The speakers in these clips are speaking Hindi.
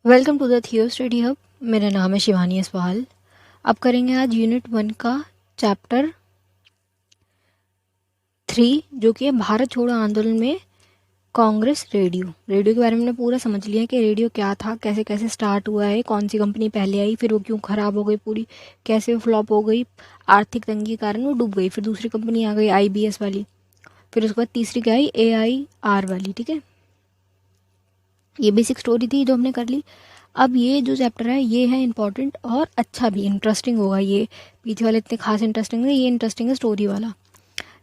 वेलकम टू द थियो स्टडी हब। मेरा नाम है शिवानी असवाल। अब करेंगे आज यूनिट 1 का चैप्टर 3 जो कि है भारत छोड़ो आंदोलन में कांग्रेस रेडियो। रेडियो के बारे में हमने पूरा समझ लिया कि रेडियो क्या था, कैसे कैसे स्टार्ट हुआ है, कौन सी कंपनी पहले आई, फिर वो क्यों ख़राब हो गई पूरी, कैसे वो फ्लॉप हो गई, आर्थिक तंगी के कारण वो डूब गई, फिर दूसरी कंपनी आ गई IBS वाली, फिर उसके बाद तीसरी क्या आई AIR वाली। ठीक है, ये बेसिक स्टोरी थी जो हमने कर ली। अब ये जो चैप्टर है ये है इंपॉर्टेंट और अच्छा भी, इंटरेस्टिंग होगा। ये पीछे वाले इतने खास इंटरेस्टिंग है, ये इंटरेस्टिंग है स्टोरी वाला।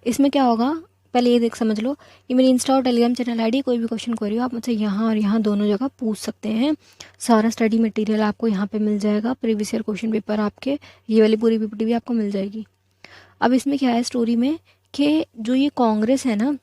इसमें क्या होगा, पहले ये देख समझ लो। ये मेरी इंस्टा और टेलीग्राम चैनल ID, कोई भी क्वेश्चन क्वेरी हो आप मुझसे यहाँ और यहाँ दोनों जगह पूछ सकते हैं। सारा स्टडी मटेरियल आपको यहाँ पे मिल जाएगा, प्रीवियस ईयर क्वेश्चन पेपर आपके, ये वाली पूरी PPT भी आपको मिल जाएगी। अब इसमें क्या है स्टोरी में कि जो ये कांग्रेस है ना,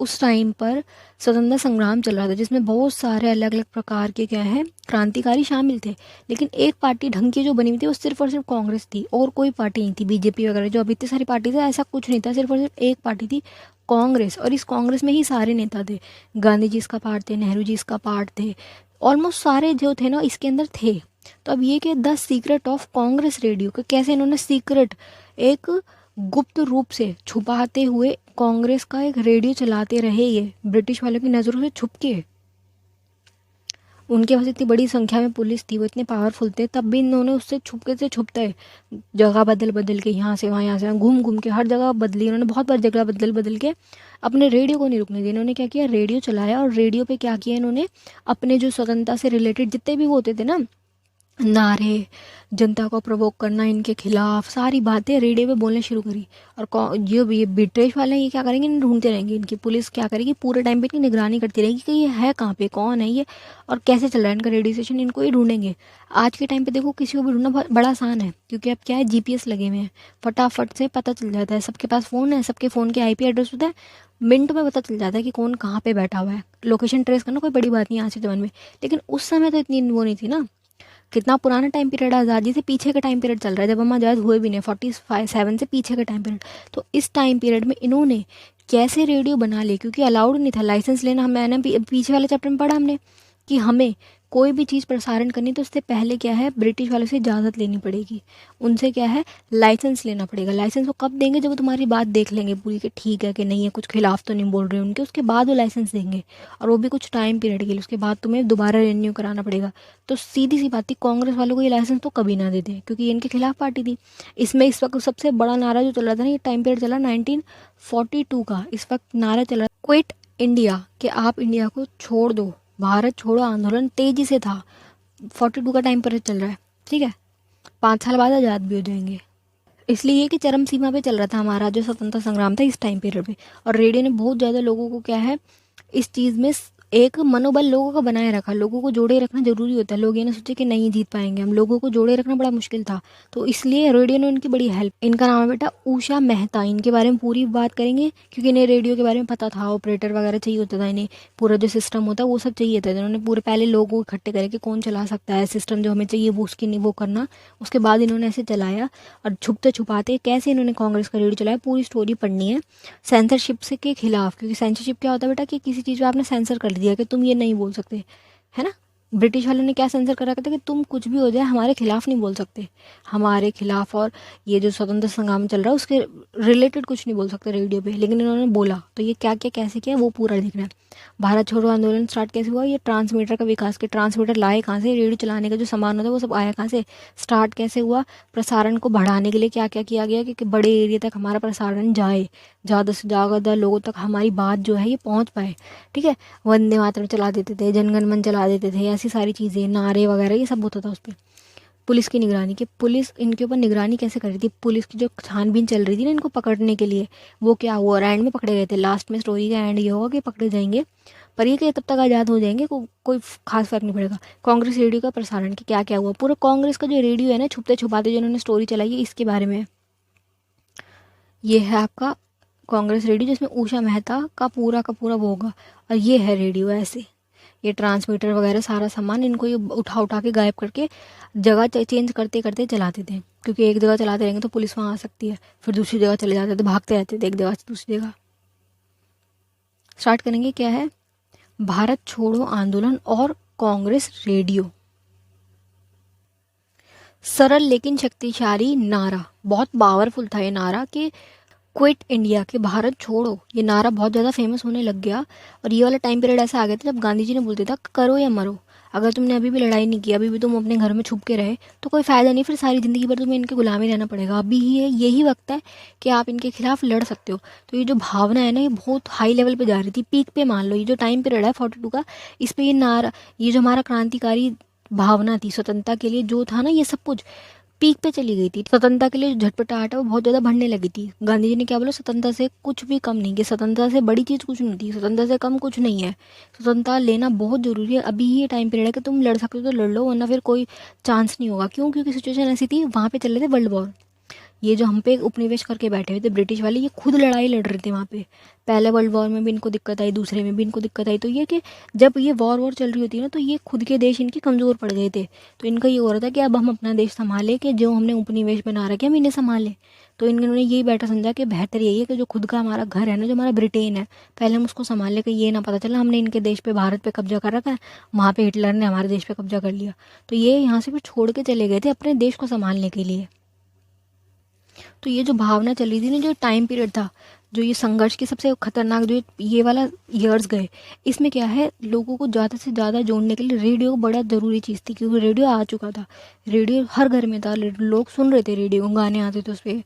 उस टाइम पर स्वतंत्रता संग्राम चल रहा था जिसमें बहुत सारे अलग अलग प्रकार के क्या है क्रांतिकारी शामिल थे। लेकिन एक पार्टी ढंग की जो बनी हुई थी वो सिर्फ और सिर्फ कांग्रेस थी, और कोई पार्टी नहीं थी। BJP वगैरह जो अभी इतनी सारी पार्टी थे ऐसा कुछ नहीं था, सिर्फ और सिर्फ एक पार्टी थी, कांग्रेस। और इस कांग्रेस में ही सारे नेता थे। गांधी जी इसका पार्ट थे, नेहरू जी इसका पार्ट थे, ऑलमोस्ट सारे जो थे ना इसके अंदर थे। तो अब ये कि the secret of Congress radio के कैसे इन्होंने सीक्रेट, एक गुप्त रूप से छुपाते हुए कांग्रेस का एक रेडियो चलाते रहे, ये ब्रिटिश वालों की नज़रों से छुप के। उनके पास इतनी बड़ी संख्या में पुलिस थी, वो इतने पावरफुल थे, तब भी इन्होंने उससे छुपके से छुपते जगह बदल बदल के, यहाँ से वहाँ, यहाँ से वहाँ, घूम घूम के हर जगह बदली इन्होंने, बहुत बार जगह बदल बदल के अपने रेडियो को नहीं रुकने दिया। इन्होंने क्या किया, रेडियो चलाया। और रेडियो पे क्या किया इन्होंने, अपने जो स्वतंत्रता से रिलेटेड जितने भी वो होते थे ना नारे, जनता को प्रवोक करना, इनके खिलाफ सारी बातें रेडियो पे बोलने शुरू करी। और जो ये ब्रिटिश वाले हैं ये क्या करेंगे, इन्हें ढूंढते रहेंगे। इनकी पुलिस क्या करेगी, पूरे टाइम पे इनकी निगरानी करती रहेगी कि ये है कहाँ पे, कौन है ये और कैसे चल रहा है इनका रेडियो स्टेशन, इनको ही ढूंढेंगे। आज के टाइम पे देखो किसी को भी ढूंढना बड़ा आसान है, क्योंकि अब क्या है GPS लगे हुए हैं, फटाफट से पता चल जाता है। सबके पास फ़ोन है, सबके फ़ोन के IP एड्रेस होता है, मिनट में पता चल जाता है कि कौन कहाँ पे बैठा हुआ है। लोकेशन ट्रेस करना कोई बड़ी बात नहीं आज के ज़माने में। लेकिन उस समय तो इतनी वो नहीं थी ना। कितना पुराना टाइम पीरियड, आज़ादी से पीछे का टाइम पीरियड चल रहा है, जब हम आज़ाद हुए भी नहीं, 47 से पीछे का टाइम पीरियड। तो इस टाइम पीरियड में इन्होंने कैसे रेडियो बना लिए, क्योंकि अलाउड नहीं था लाइसेंस लेना। मैंने पीछे वाले चैप्टर में पढ़ा हमने कि हमें कोई भी चीज़ प्रसारण करनी तो उससे पहले क्या है, ब्रिटिश वालों से इजाज़त लेनी पड़ेगी, उनसे क्या है लाइसेंस लेना पड़ेगा। लाइसेंस वो कब देंगे, जब वो तुम्हारी बात देख लेंगे पूरी कि ठीक है कि नहीं है, कुछ खिलाफ तो नहीं बोल रहे उनके, उसके बाद वो लाइसेंस देंगे। और वो भी कुछ टाइम पीरियड के लिए, उसके बाद तुम्हें दोबारा रिन्यू कराना पड़ेगा। तो सीधी सी बात थी, कांग्रेस वालों को ये लाइसेंस तो कभी ना देते, क्योंकि ये इनके खिलाफ पार्टी थी। इसमें इस वक्त सबसे बड़ा नारा जो चल रहा था ना, ये टाइम पीरियड चला 1942 का। इस वक्त नारा चल रहा क्विट इंडिया, कि आप इंडिया को छोड़ दो। भारत छोड़ो आंदोलन तेजी से था, 42 का टाइम पीरियड चल रहा है। ठीक है, 5 साल बाद आज़ाद भी हो जाएंगे। इसलिए कि चरम सीमा पे चल रहा था हमारा जो स्वतंत्रता संग्राम था इस टाइम पीरियड पे। और रेडियो ने बहुत ज़्यादा लोगों को क्या है, इस चीज़ में एक मनोबल लोगों का बनाए रखा। लोगों को जोड़े रखना जरूरी होता है। लोग ये ना सोचे कि नहीं जीत पाएंगे हम, लोगों को जोड़े रखना बड़ा मुश्किल था। तो इसलिए रेडियो ने उनकी बड़ी हेल्प। इनका नाम है बेटा उषा मेहता। इनके बारे में पूरी बात करेंगे, क्योंकि इन्हें रेडियो के बारे में पता था, ऑपरेटर वगैरह चाहिए होता था इन्हें, पूरा जो सिस्टम होता है वो सब चाहिए था। इन्होंने पूरे पहले लोगों को इकट्ठे करे कि कौन चला सकता है सिस्टम जो हमें चाहिए, वो उसकी नहीं वो करना। उसके बाद इन्होंने ऐसे चलाया, और छुपते छुपाते कैसे इन्होंने कांग्रेस का रेडियो चलाया, पूरी स्टोरी पढ़नी है। सेंसरशिप से के खिलाफ, क्योंकि सेंसरशिप क्या होता है बेटा, कि किसी चीज़ पे आपने सेंसर कर दिया कि तुम ये नहीं बोल सकते, है ना। ब्रिटिश वालों ने क्या सेंसर कर रखा था कि तुम कुछ भी हो जाए हमारे खिलाफ नहीं बोल सकते, हमारे खिलाफ और ये जो स्वतंत्र संग्राम चल रहा है उसके रिलेटेड कुछ नहीं बोल सकते रेडियो पे। लेकिन इन्होंने बोला, तो ये क्या क्या कैसे किया वो पूरा देखना है। भारत छोड़ो आंदोलन स्टार्ट कैसे हुआ, ये ट्रांसमीटर का विकास के, ट्रांसमीटर लाए कहाँ से, रेडियो चलाने का जो सामान होता है वो सब आया कहाँ से, स्टार्ट कैसे हुआ, प्रसारण को बढ़ाने के लिए क्या क्या किया गया कि बड़े एरिया तक हमारा प्रसारण जाए, ज़्यादा से ज़्यादा लोगों तक हमारी बात जो है ये पहुँच पाए। ठीक है, वंदे मातरम चला देते थे, जनगण मन चला देते थे, ऐसी सारी चीज़ें, नारे वगैरह ये सब होता था उस पर। पुलिस की निगरानी की, पुलिस इनके ऊपर निगरानी कैसे कर रही थी, पुलिस की जो छानबीन चल रही थी ना इनको पकड़ने के लिए, वो क्या हुआ, और एंड में पकड़े गए थे। लास्ट में स्टोरी का एंड ये होगा कि पकड़े जाएंगे, पर ये कि तब तक आज़ाद हो जाएंगे, कोई खास फर्क नहीं पड़ेगा। कांग्रेस रेडियो का प्रसारण कि क्या क्या हुआ, पूरा कांग्रेस का जो रेडियो है ना छुपते छुपाते जो उन्होंने स्टोरी चलाई है इसके बारे में। ये है आपका कांग्रेस रेडियो, जिसमें उषा मेहता का पूरा वो होगा। और ये है रेडियो ऐसे, ये ट्रांसमीटर वगैरह सारा सामान इनको ये उठा उठा के गायब करके जगह चेंज करते करते चलाते थे, क्योंकि एक जगह चलाते रहेंगे तो पुलिस वहाँ आ सकती है, फिर दूसरी जगह चले जाते थे, भागते रहते थे एक जगह से दूसरी जगह। स्टार्ट करेंगे क्या है, भारत छोड़ो आंदोलन और कांग्रेस रेडियो। सरल लेकिन शक्तिशाली नारा, बहुत पावरफुल था ये नारा कि क्विट इंडिया, कि भारत छोड़ो। ये नारा बहुत ज़्यादा फेमस होने लग गया। और ये वाला टाइम पीरियड ऐसा आ गया था जब गांधी जी ने बोलते था करो या मरो। अगर तुमने अभी भी लड़ाई नहीं की, अभी भी तुम अपने घर में छुप के रहे, तो कोई फ़ायदा नहीं, फिर सारी ज़िंदगी भर तुम्हें इनके गुलाम ही रहना पड़ेगा। अभी ही यही वक्त है कि आप इनके खिलाफ लड़ सकते हो। तो ये जो भावना है ना, ये बहुत हाई लेवल पे जा रही थी, पीक पे मान लो। ये जो टाइम पीरियड है 42 का, इस पे ये नारा, ये जो हमारा क्रांतिकारी भावना थी स्वतंत्रता के लिए जो था ना, ये सब कुछ पीक पे चली गई थी। स्वतंत्रता के लिए जो झटपटाहट है वो बहुत ज़्यादा बढ़ने लगी थी। गांधी जी ने क्या बोला, स्वतंत्रता से कुछ भी कम नहीं, कि स्वतंत्रता से बड़ी चीज़ कुछ नहीं थी, स्वतंत्रता से कम कुछ नहीं है। स्वतंत्रता लेना बहुत ज़रूरी है। अभी ही ये टाइम पीरियड है कि तुम लड़ सकते हो तो लड़ लो, वरना फिर कोई चांस नहीं होगा। क्यों? क्योंकि सिचुएशन ऐसी थी, वहाँ पे चल रहे थे वर्ल्ड वॉर। ये जो हम पे उपनिवेश करके बैठे हुए थे ब्रिटिश वाले, ये खुद लड़ाई लड़ रहे थे वहाँ पे। पहले वर्ल्ड वॉर में भी इनको दिक्कत आई, दूसरे में भी इनको दिक्कत आई। तो ये कि जब ये वॉर चल रही होती है ना, तो ये खुद के देश इनके कमज़ोर पड़ गए थे। तो इनका ये हो रहा था कि अब हम अपना देश संभालें, कि जो हमने उपनिवेश बना रखे हम इन्हें संभालें। तो इन्होंने यही बेटर समझा कि बेहतर यही है कि जो खुद का हमारा घर है ना, जो हमारा ब्रिटेन है, पहले हम उसको संभाल लें, कि ये ना पता चला हमने इनके देश पे, भारत पे कब्जा कर रखा है, वहाँ पे हिटलर ने हमारे देश पे कब्जा कर लिया। तो ये यहाँ से फिर छोड़ के चले गए थे अपने देश को संभालने के लिए। तो ये जो भावना चली थी ना, जो टाइम पीरियड था, जो ये संघर्ष की सबसे खतरनाक, जो ये वाला ईयर्स गए, इसमें क्या है, लोगों को ज़्यादा से ज़्यादा जोड़ने के लिए रेडियो बड़ा ज़रूरी चीज़ थी। क्योंकि रेडियो आ चुका था, रेडियो हर घर में था, लोग सुन रहे थे रेडियो, गाने आते थे उस पर,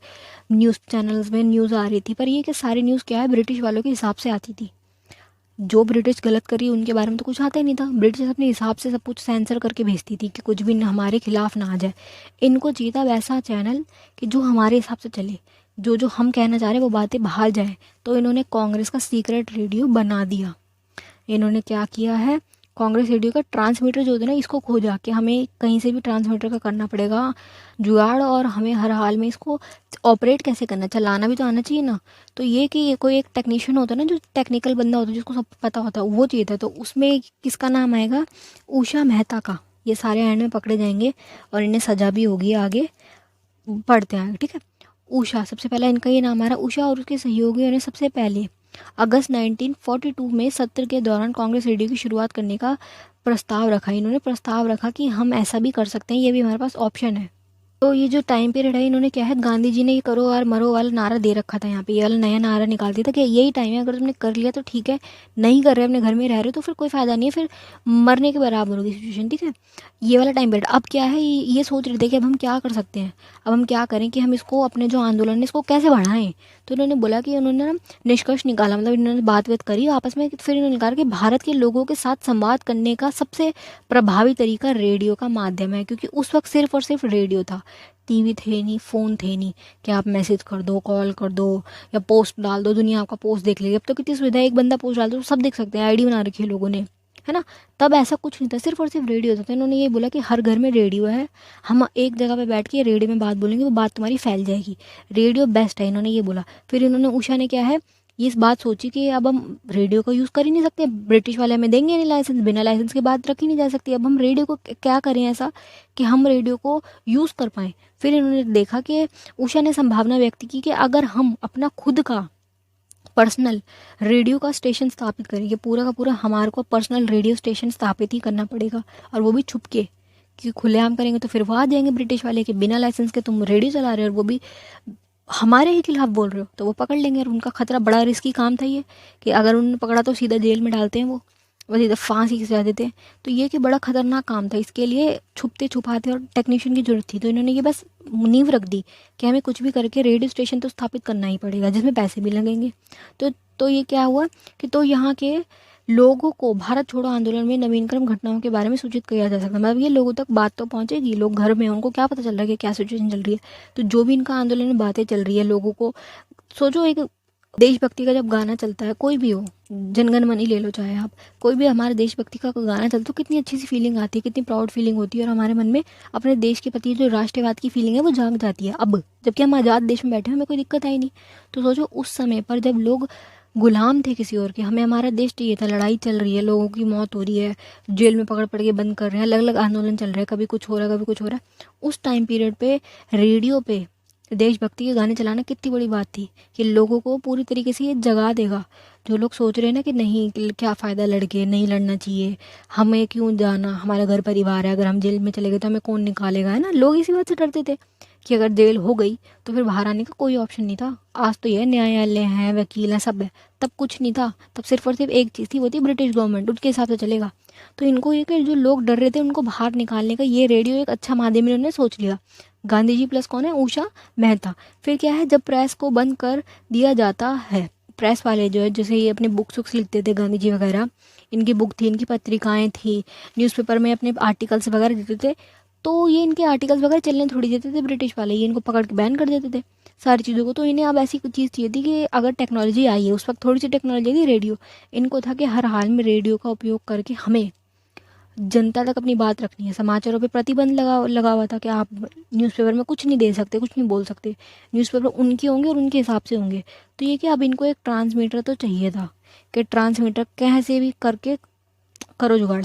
न्यूज़ चैनल्स में न्यूज़ आ रही थी। पर ये कि सारी न्यूज़ क्या है, ब्रिटिश वालों के हिसाब से आती थी। जो ब्रिटिश गलत करी उनके बारे में तो कुछ आता ही नहीं था। ब्रिटिश अपने हिसाब से सब कुछ सेंसर करके भेजती थी कि कुछ भी हमारे खिलाफ ना आ जाए। इनको चाहिए था वैसा चैनल कि जो हमारे हिसाब से चले, जो जो हम कहना चाह रहे हैं वो बातें बाहर जाए। तो इन्होंने कांग्रेस का सीक्रेट रेडियो बना दिया। इन्होंने क्या किया है, कांग्रेस रेडियो का ट्रांसमीटर जो होता है ना, इसको खोजा कि हमें कहीं से भी ट्रांसमीटर का करना पड़ेगा जुगाड़, और हमें हर हाल में इसको ऑपरेट कैसे करना, चलाना भी तो आना चाहिए ना। तो ये कि ये कोई एक टेक्नीशियन होता है ना, जो टेक्निकल बंदा होता है, जिसको सब पता होता है, वो चाहिए था। तो उसमें किसका नाम आएगा, उषा मेहता का। ये सारे एंड में पकड़े जाएंगे और इन्हें सजा भी होगी, आगे पढ़ते हैं, ठीक है। उषा, सबसे पहला इनका ये नाम आ रहा है। उषा और उसके सहयोगियों ने सबसे पहले अगस्त 1942 में सत्र के दौरान कांग्रेस रेडियो की शुरुआत करने का प्रस्ताव रखा। इन्होंने प्रस्ताव रखा कि हम ऐसा भी कर सकते हैं, ये भी हमारे पास ऑप्शन है। तो ये जो टाइम पीरियड है, इन्होंने क्या है, गांधी जी ने ये करो और मरो वाला नारा दे रखा था। यहाँ पे ये वाला नया नारा निकाल दिया था कि यही टाइम है, अगर तुमने कर लिया तो ठीक है, नहीं कर रहे, अपने घर में रह रहे हो, तो फिर कोई फ़ायदा नहीं है, फिर मरने के बराबर होगी सिचुएशन, ठीक है। ये वाला टाइम पीरियड अब क्या है, ये सोच रहे थे कि अब हम क्या कर सकते हैं, अब हम क्या करें कि हम इसको, अपने जो आंदोलन है इसको कैसे बढ़ाएं। तो इन्होंने बोला कि उन्होंने ना निष्कर्ष निकाला, मतलब इन्होंने बात करी आपस में। फिर इन्होंने कहा कि भारत के लोगों के साथ संवाद करने का सबसे प्रभावी तरीका रेडियो का माध्यम है। क्योंकि उस वक्त सिर्फ और सिर्फ रेडियो था, टीवी थे नहीं, फ़ोन थे नहीं कि आप मैसेज कर दो, कॉल कर दो, या पोस्ट डाल दो, दुनिया आपका पोस्ट देख लेगी। अब तो कितनी सुविधा है, एक बंदा पोस्ट डाल दो सब देख सकते हैं, आईडी बना रखी है लोगों ने, है ना। तब ऐसा कुछ नहीं था, सिर्फ और सिर्फ रेडियो था। तो इन्होंने ये बोला कि हर घर में रेडियो है, हम एक जगह पे बैठ के रेडियो में बात बोलेंगे, वो बात तुम्हारी फैल जाएगी, रेडियो बेस्ट है, इन्होंने ये बोला। फिर इन्होंने, उषा ने क्या है, ये इस बात सोची कि अब हम रेडियो का यूज़ कर ही नहीं सकते, ब्रिटिश वाले हमें देंगे नहीं लाइसेंस, बिना लाइसेंस के बात रखी नहीं जा सकती। अब हम रेडियो को क्या करें ऐसा कि हम रेडियो को यूज़ कर पाएँ। फिर इन्होंने देखा कि, उषा ने संभावना व्यक्त की कि अगर हम अपना खुद का पर्सनल रेडियो का स्टेशन स्थापित करेंगे, पूरा का पूरा हमारे को पर्सनल रेडियो स्टेशन स्थापित ही करना पड़ेगा, और वो भी छुप के, क्योंकि खुलेआम करेंगे तो फिर वो आ जाएंगे ब्रिटिश वाले के, बिना लाइसेंस के तुम रेडियो चला रहे हो और वो भी हमारे ही खिलाफ बोल रहे हो, तो वो पकड़ लेंगे। और उनका खतरा, बड़ा रिस्की काम था ये, कि अगर उन्होंने पकड़ा तो सीधा जेल में डालते हैं, वो सीधा फांसी की सजा देते हैं। तो ये कि बड़ा खतरनाक काम था, इसके लिए छुपते छुपाते और टेक्नीशियन की जरूरत थी। तो इन्होंने ये बस नींव रख दी कि हमें कुछ भी करके रेडियो स्टेशन तो स्थापित करना ही पड़ेगा, जिसमें पैसे भी लगेंगे। तो ये क्या हुआ कि, तो यहाँ के लोगों को भारत छोड़ो आंदोलन में नवीनतम घटनाओं के बारे में सूचित किया जा सकता है। मतलब ये लोगों तक बात तो पहुंचेगी, लोग घर में, उनको क्या पता चल रहा है कि क्या सिचुएशन चल रही है। तो जो भी इनका आंदोलन में बातें चल रही है, लोगों को, सोचो एक देशभक्ति का जब गाना चलता है, कोई भी हो, जनगण मन ही ले लो चाहे आप, कोई भी हमारे देशभक्ति का कोई गाना चलता है, तो कितनी अच्छी सी फीलिंग आती है, कितनी प्राउड फीलिंग होती है, और हमारे मन में अपने देश के प्रति जो राष्ट्रवाद की फीलिंग है वो जाग जाती है। अब जबकि हम आज़ाद देश में बैठे हैं, हमें कोई दिक्कत आई नहीं। तो सोचो उस समय पर जब लोग गुलाम थे किसी और के, हमें हमारा देश चाहिए था, लड़ाई चल रही है, लोगों की मौत हो रही है, जेल में पकड़ पड़ के बंद कर रहे हैं, अलग अलग आंदोलन चल रहे हैं, कभी कुछ हो रहा है, कभी कुछ हो रहा है। उस टाइम पीरियड पे रेडियो पे देशभक्ति के गाने चलाना कितनी बड़ी बात थी कि लोगों को पूरी तरीके से ये जगा देगा। जो लोग सोच रहे हैं ना कि नहीं क्या फ़ायदा लड़के नहीं लड़ना चाहिए, हमें क्यों जाना, हमारा घर परिवार है, अगर हम जेल में चले गए तो हमें कौन निकालेगा, है ना। लोग इसी बात से डरते थे कि अगर जेल हो गई तो फिर बाहर आने का कोई ऑप्शन नहीं था। आज तो ये न्यायालय हैं, वकील हैं, सब है। तब कुछ नहीं था, तब सिर्फ और सिर्फ एक चीज़ थी, वो थी ब्रिटिश गवर्नमेंट, उनके हिसाब से चलेगा। तो इनको ये कि जो लोग डर रहे थे उनको बाहर निकालने का ये रेडियो एक अच्छा माध्यम इन्होंने सोच लिया। गांधी जी प्लस कौन है, उषा मेहता। फिर क्या है, जब प्रेस को बंद कर दिया जाता है, प्रेस वाले जो है जैसे ये अपने बुक्स वुक्स लिखते थे गांधी जी वगैरह, इनकी बुक थी, इनकी पत्रिकाएं थी, न्यूज़पेपर में अपने आर्टिकल्स वगैरह देते थे, तो ये इनके आर्टिकल्स वगैरह चलने थोड़ी देते थे ब्रिटिश वाले, ये इनको पकड़ के बैन कर देते थे सारी चीज़ों को। तो इन्हें अब ऐसी कुछ चीज़ चाहिए थी कि अगर टेक्नोलॉजी आई है, उस वक्त थोड़ी सी टेक्नोलॉजी थी रेडियो, इनको था कि हर हाल में रेडियो का उपयोग करके हमें जनता तक अपनी बात रखनी है। समाचारों पे प्रतिबंध लगा हुआ था कि आप न्यूज़पेपर में कुछ नहीं दे सकते, कुछ नहीं बोल सकते, न्यूज़पेपर उनके होंगे और उनके हिसाब से होंगे। तो ये कि अब इनको एक ट्रांसमीटर तो चाहिए था कि ट्रांसमीटर कैसे भी करके करो जुगाड़।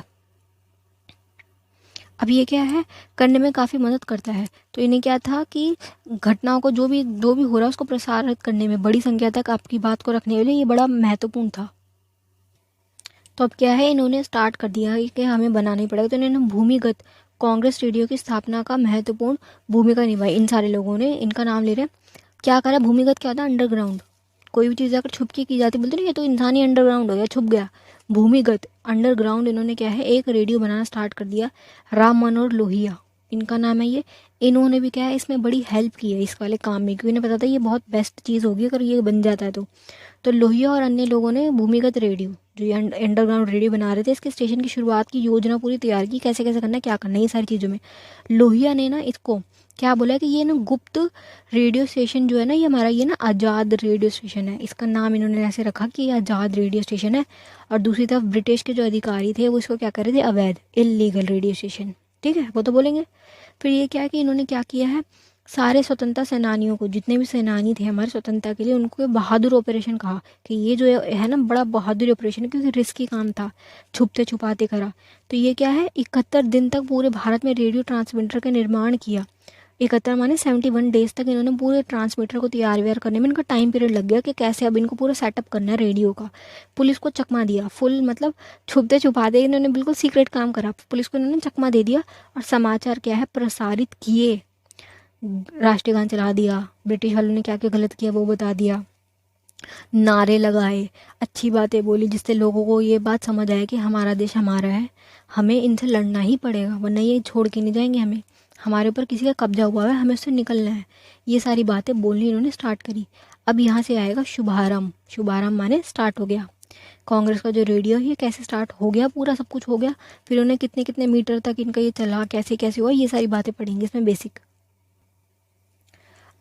अब ये क्या है, करने में काफ़ी मदद करता है। तो इन्हें क्या था कि घटनाओं को जो भी हो रहा है उसको प्रसारित करने में, बड़ी संख्या तक आपकी बात को रखने के लिए ये बड़ा महत्वपूर्ण था। तो अब क्या है, इन्होंने स्टार्ट कर दिया कि हमें बनाना ही पड़ेगा। तो इन्होंने भूमिगत कांग्रेस रेडियो की स्थापना का महत्वपूर्ण भूमिका निभाई। इन सारे लोगों ने, इनका नाम ले रहे हैं, क्या करा। भूमिगत क्या होता है, अंडरग्राउंड। कोई भी चीज़ अगर छुप के की जाती, बोलते नहीं ये तो इंसान ही अंडरग्राउंड हो गया, छुप गया। भूमिगत अंडरग्राउंड इन्होंने क्या है, एक रेडियो बनाना स्टार्ट कर दिया। राम मनोहर लोहिया इनका नाम है ये। इन्होंने भी क्या है इसमें बड़ी हेल्प की है इस वाले काम में, क्योंकि इन्हें पता था ये बहुत बेस्ट चीज़ होगी अगर ये बन जाता है तो लोहिया और अन्य लोगों ने भूमिगत रेडियो, जो ये अंडरग्राउंड रेडियो बना रहे थे, इसके स्टेशन की शुरुआत की योजना पूरी तैयार की, कैसे कैसे करना है, क्या करना है, ये सारी चीज़ों में। लोहिया ने ना इसको क्या बोला कि ये ना गुप्त रेडियो स्टेशन जो है ना, ये हमारा ये ना आज़ाद रेडियो स्टेशन है। इसका नाम इन्होंने ऐसे रखा कि ये आज़ाद रेडियो स्टेशन है। और दूसरी तरफ ब्रिटिश के जो अधिकारी थे वो इसको क्या कर रहे थे, अवैध, इलीगल रेडियो स्टेशन। ठीक है, वो तो बोलेंगे। फिर ये क्या है कि इन्होंने क्या किया है, सारे स्वतंत्रता सेनानियों को, जितने भी सेनानी थे हमारे स्वतंत्रता के लिए, उनको बहादुर ऑपरेशन कहा कि ये जो है ना बड़ा बहादुर ऑपरेशन है, क्योंकि रिस्की काम था, छुपते छुपाते करा। तो ये क्या है, 71 दिन तक पूरे भारत में रेडियो ट्रांसमीटर का निर्माण किया। 71 माने 71 डेज तक इन्होंने पूरे ट्रांसमीटर को तैयार व्यार करने में इनका टाइम पीरियड लग गया कि कैसे अब इनको पूरा सेटअप करना है रेडियो का। पुलिस को चकमा दिया, फुल मतलब छुपते छुपाते इन्होंने बिल्कुल सीक्रेट काम करा, पुलिस को इन्होंने चकमा दे दिया। और समाचार क्या है, प्रसारित किए, राष्ट्रीय गान चला दिया, ब्रिटिश वालों ने क्या क्या गलत किया वो बता दिया, नारे लगाए, अच्छी बातें बोली, जिससे लोगों को ये बात समझ आए कि हमारा देश हमारा है, हमें इनसे लड़ना ही पड़ेगा, वरना ये छोड़ के नहीं जाएंगे हमें, हमारे ऊपर किसी का कब्जा हुआ है, हमें उससे निकलना है। ये सारी बातें बोलनी इन्होंने स्टार्ट करी। अब यहाँ से आएगा शुभारंभ। शुभारंभ माने स्टार्ट हो गया कांग्रेस का जो रेडियो है, ये कैसे स्टार्ट हो गया, पूरा सब कुछ हो गया। फिर उन्हें कितने कितने मीटर तक इनका ये चला, कैसे कैसे हुआ, ये सारी बातें पढ़ेंगे इसमें बेसिक।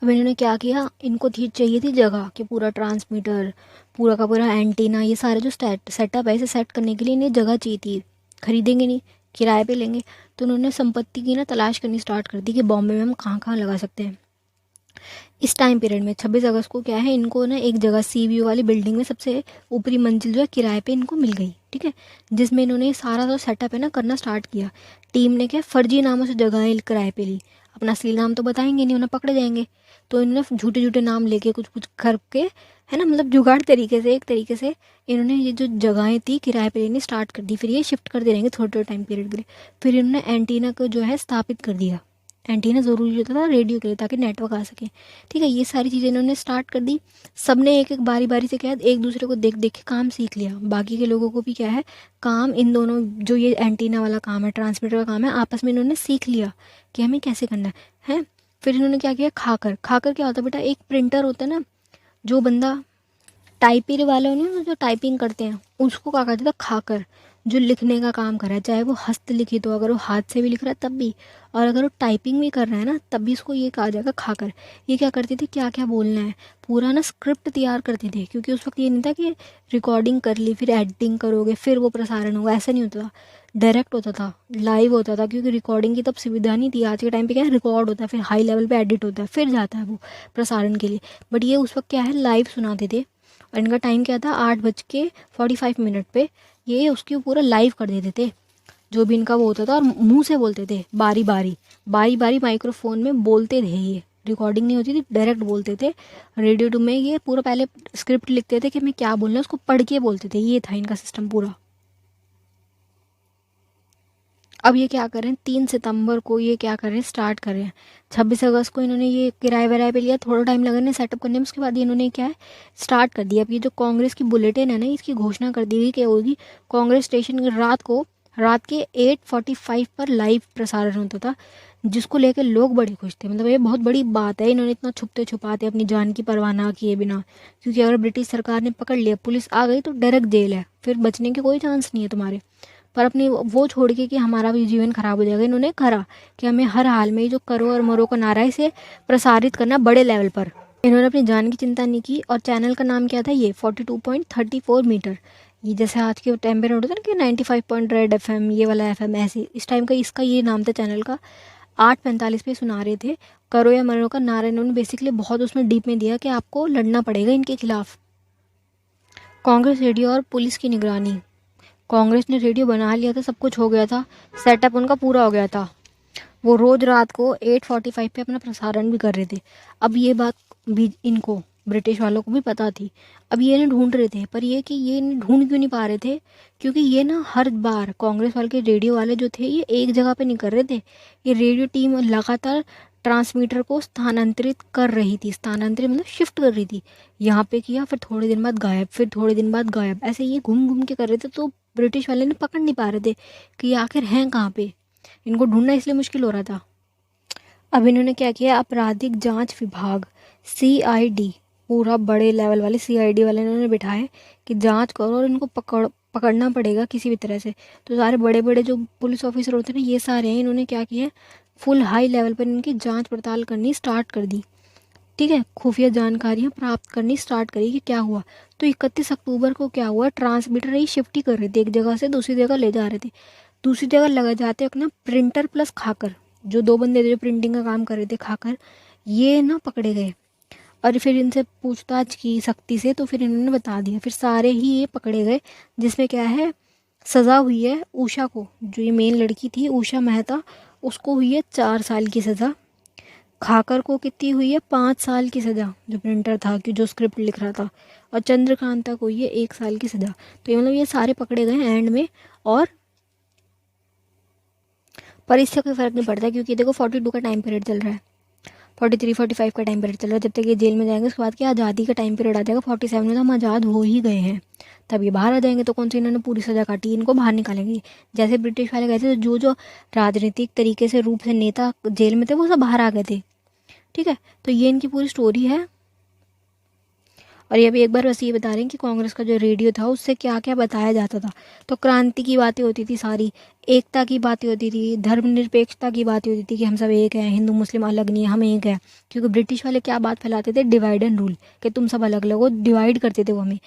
अब इन्होंने क्या किया, इनको थी चाहिए थी जगह कि पूरा ट्रांसमीटर, पूरा का पूरा एंटीना, ये सारे जो सेटअप है, इसे सेट करने के लिए इन्हें जगह चाहिए थी। खरीदेंगे नहीं, किराए पे लेंगे। तो उन्होंने संपत्ति की ना तलाश करनी स्टार्ट कर दी कि बॉम्बे में हम कहाँ कहाँ लगा सकते हैं। इस टाइम पीरियड में 26 अगस्त को क्या है, इनको ना एक जगह सी व्यू वाली बिल्डिंग में सबसे ऊपरी मंजिल जो है किराए पे इनको मिल गई। ठीक है, जिसमें इन्होंने सारा जो सेटअप है ना करना स्टार्ट किया। टीम ने क्या फर्जी नामों से जगह किराए पे ली, अपना असली नाम तो बताएंगे नहीं, उन्हें पकड़े जाएंगे। तो इन्होंने झूठे झूठे नाम लेके कुछ कुछ करके, है ना, मतलब जुगाड़ तरीके से, एक तरीके से इन्होंने ये जो जगहें थी किराए पे लेनी स्टार्ट कर दी। फिर ये शिफ्ट करते रहेंगे थोड़े थोड़े टाइम पीरियड के लिए। फिर इन्होंने एंटीना को जो है स्थापित कर दिया। एंटीना ज़रूरी होता था रेडियो के लिए ताकि नेटवर्क आ सके। ठीक है, ये सारी चीज़ें इन्होंने स्टार्ट कर दी। सबने एक एक बारी बारी से क्या है, एक दूसरे को देख देख के काम सीख लिया। बाकी के लोगों को भी क्या है, काम इन दोनों जो ये एंटीना वाला काम है, ट्रांसमीटर का काम है, आपस में इन्होंने सीख लिया कि हमें कैसे करना है। फिर इन्होंने क्या किया, खाकर। खाकर क्या होता है बेटा, एक प्रिंटर होता है ना, जो बंदा टाइपिंग वाले होने ना, जो टाइपिंग करते हैं, उसको क्या कहते थे, खाकर। जो लिखने का काम कर रहा है, चाहे वो हस्तलिखित हो, अगर वो हाथ से भी लिख रहा है तब भी, और अगर वो टाइपिंग भी कर रहा है ना तब भी इसको ये कहा जाएगा खाकर। ये क्या करते थे, क्या क्या बोलना है, पूरा ना स्क्रिप्ट तैयार करते थे, क्योंकि उस वक्त ये नहीं था कि रिकॉर्डिंग कर ली फिर एडिटिंग करोगे फिर वो प्रसारण होगा, ऐसा नहीं होता था। डायरेक्ट होता था, लाइव होता था, क्योंकि रिकॉर्डिंग की तब सुविधा नहीं थी। आज के टाइम पे क्या है, रिकॉर्ड होता है, फिर हाई लेवल पे एडिट होता है, फिर जाता है वो प्रसारण के लिए। बट ये उस वक्त क्या है, लाइव सुनाते थे। और इनका टाइम क्या था, 8:45 पे ये उसकी पूरा लाइव कर देते थे, जो भी इनका वो होता था। और मुंह से बोलते थे, बारी बारी माइक्रोफोन में बोलते थे ये, रिकॉर्डिंग नहीं होती थी, डायरेक्ट बोलते थे। रेडियो टू में ये पूरा पहले स्क्रिप्ट लिखते थे कि मैं क्या बोल रहा हूँ, उसको पढ़ के बोलते थे, ये था इनका सिस्टम पूरा। अब ये क्या करें, 3 सितंबर को ये क्या करें, स्टार्ट करें। 26 अगस्त को इन्होंने ये किराए वराए पे लिया, थोड़ा टाइम लगा इन्हें सेटअप करने में, उसके बाद ये इन्होंने क्या है, स्टार्ट कर दिया। अब ये जो कांग्रेस की बुलेटिन है ना, इसकी घोषणा कर दी गई कि होगी कांग्रेस स्टेशन की रात के 8:45 पर लाइव प्रसारण होता था, जिसको लेकर लोग बड़े खुश थे। मतलब ये बहुत बड़ी बात है, इन्होंने इतना छुपते छुपाते अपनी जान की परवाह ना किए बिना, क्योंकि अगर ब्रिटिश सरकार ने पकड़ लिया, पुलिस आ गई तो डायरेक्ट जेल है, फिर बचने के कोई चांस नहीं है तुम्हारे। पर अपनी वो छोड़ के कि हमारा भी जीवन खराब हो जाएगा, इन्होंने करा कि हमें हर हाल में ये जो करो और मरो का नारा है, इसे प्रसारित करना बड़े लेवल पर। इन्होंने अपनी जान की चिंता नहीं की। और चैनल का नाम क्या था, ये 42.34 मीटर, ये जैसे आज के टाइम पे होता था ना कि 95 पॉइंट रेड FM, ये वाला FM, ऐसे इस टाइम का इसका ये नाम था चैनल का। 8:45 पे सुना रहे थे, करो या मरो का नारा। इन्होंने बेसिकली बहुत उसमें डीप में दिया कि आपको लड़ना पड़ेगा इनके खिलाफ। कांग्रेस रेडियो और पुलिस की निगरानी। कांग्रेस ने रेडियो बना लिया था, सब कुछ हो गया था, सेटअप उनका पूरा हो गया था। वो रोज रात को 8:45 पे अपना प्रसारण भी कर रहे थे। अब ये बात भी इनको ब्रिटिश वालों को भी पता थी। अब ये इन्हें ढूंढ रहे थे, पर ये कि ये इन्हें ढूंढ क्यों नहीं पा रहे थे, क्योंकि ये ना हर बार कांग्रेस वाले के रेडियो वाले जो थे, ये एक जगह पे नहीं कर रहे थे। ये रेडियो टीम लगातार ट्रांसमीटर को स्थानांतरित कर रही थी। स्थानांतरित मतलब शिफ्ट कर रही थी, यहाँ पे किया, फिर थोड़े दिन बाद गायब, फिर थोड़े दिन बाद गायब, ऐसे ये घूम घूम के कर रहे थे। तो ब्रिटिश वाले ने पकड़ नहीं पा रहे थे कि ये आखिर हैं कहाँ पे, इनको ढूंढना इसलिए मुश्किल हो रहा था। अब इन्होंने क्या किया, आपराधिक जांच विभाग CID, पूरा बड़े लेवल वाले CID वाले इन्होंने बिठाए कि जांच करो और इनको पकड़ना पड़ेगा किसी भी तरह से। तो सारे बड़े बड़े जो पुलिस ऑफिसर होते हैं ना, ये सारे हैं, इन्होंने क्या किया, फुल हाई लेवल पर इनकी जांच पड़ताल करनी स्टार्ट कर दी। ठीक है, खुफिया जानकारियां प्राप्त करनी स्टार्ट करी कि क्या हुआ। तो 31 अक्टूबर को क्या हुआ, ट्रांसमीटर ही शिफ्ट ही कर रहे थे, एक जगह से दूसरी जगह ले जा रहे थे। दूसरी जगह लगा जाते अपना प्रिंटर प्लस खाकर, जो 2 बंदे थे जो प्रिंटिंग का काम कर रहे थे, खाकर, ये ना पकड़े गए। और फिर इनसे पूछताछ की सख्ती से, तो फिर इन्होंने बता दिया, फिर सारे ही ये पकड़े गए। जिसमें क्या है, सज़ा हुई है उषा को, जो ये मेन लड़की थी उषा मेहता, उसको हुई है 4 साल की सज़ा। खाकर को कितनी हुई है, 5 साल की सज़ा, जो प्रिंटर था कि जो स्क्रिप्ट लिख रहा था। और चंद्रकांता को हुई है 1 साल की सज़ा। तो ये मतलब ये सारे पकड़े गए एंड में। और पर इससे कोई फ़र्क नहीं पड़ता, क्योंकि देखो 42 का टाइम पीरियड चल रहा है, 43-45 का टाइम पीरियड चल रहा है। जब तक ये जेल में जाएंगे उसके बाद क्या आज़ादी का टाइम पीरियड आ जाएगा, 47 में तो हम आज़ाद हो ही गए हैं। तब ये बाहर आ जाएंगे, तो कौन सी इन्होंने पूरी सज़ा काटी, इनको बाहर निकालेंगे। जैसे ब्रिटिश वाले गए थे, तो जो जो राजनीतिक तरीके से रूप से नेता जेल में थे, वो सब बाहर आ गए थे। ठीक है, तो ये इनकी पूरी स्टोरी है। और ये भी एक बार बस ये बता रहे हैं कि कांग्रेस का जो रेडियो था उससे क्या क्या बताया जाता था। तो क्रांति की बातें होती थी सारी, एकता की बातें होती थी, धर्मनिरपेक्षता की बातें होती थी कि हम सब एक हैं, हिंदू मुस्लिम अलग नहीं है, हम एक है। क्योंकि ब्रिटिश वाले क्या बात फैलाते थे, डिवाइड एंड रूल, कि तुम सब अलग अलग हो, डिवाइड करते थे वो हमें।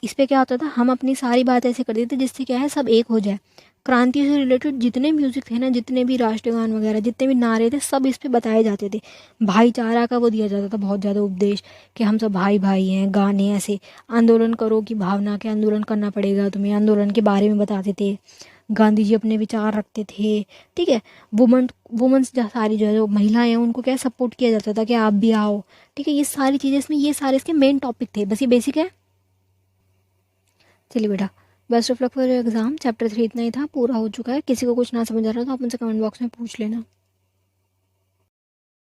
इस पे क्या होता था, हम अपनी सारी बात ऐसे कर देते जिससे क्या है, सब एक हो जाए। क्रांति से रिलेटेड जितने म्यूजिक थे ना, जितने भी राष्ट्रगान वगैरह, जितने भी नारे थे, सब इस पे बताए जाते थे। भाईचारा का वो दिया जाता था बहुत ज़्यादा उपदेश, कि हम सब भाई भाई हैं, गाने ऐसे, आंदोलन करो की भावना के, आंदोलन करना पड़ेगा तुम्हें, आंदोलन के बारे में बताते थे। गांधी जी अपने विचार रखते थे। ठीक है, वुमेन्स सारी जो है, जो महिलाएं हैं, उनको क्या सपोर्ट किया जाता था कि आप भी आओ। ठीक है, ये सारी चीज़ें इसमें, ये सारे इसके मेन टॉपिक थे, बस ये बेसिक है। चलिए बेटा, best of luck for exam. Chapter 3 इतना ही था, पूरा हो चुका है। किसी को कुछ ना समझ आ रहा तो आप मुझसे कमेंट बॉक्स में पूछ लेना।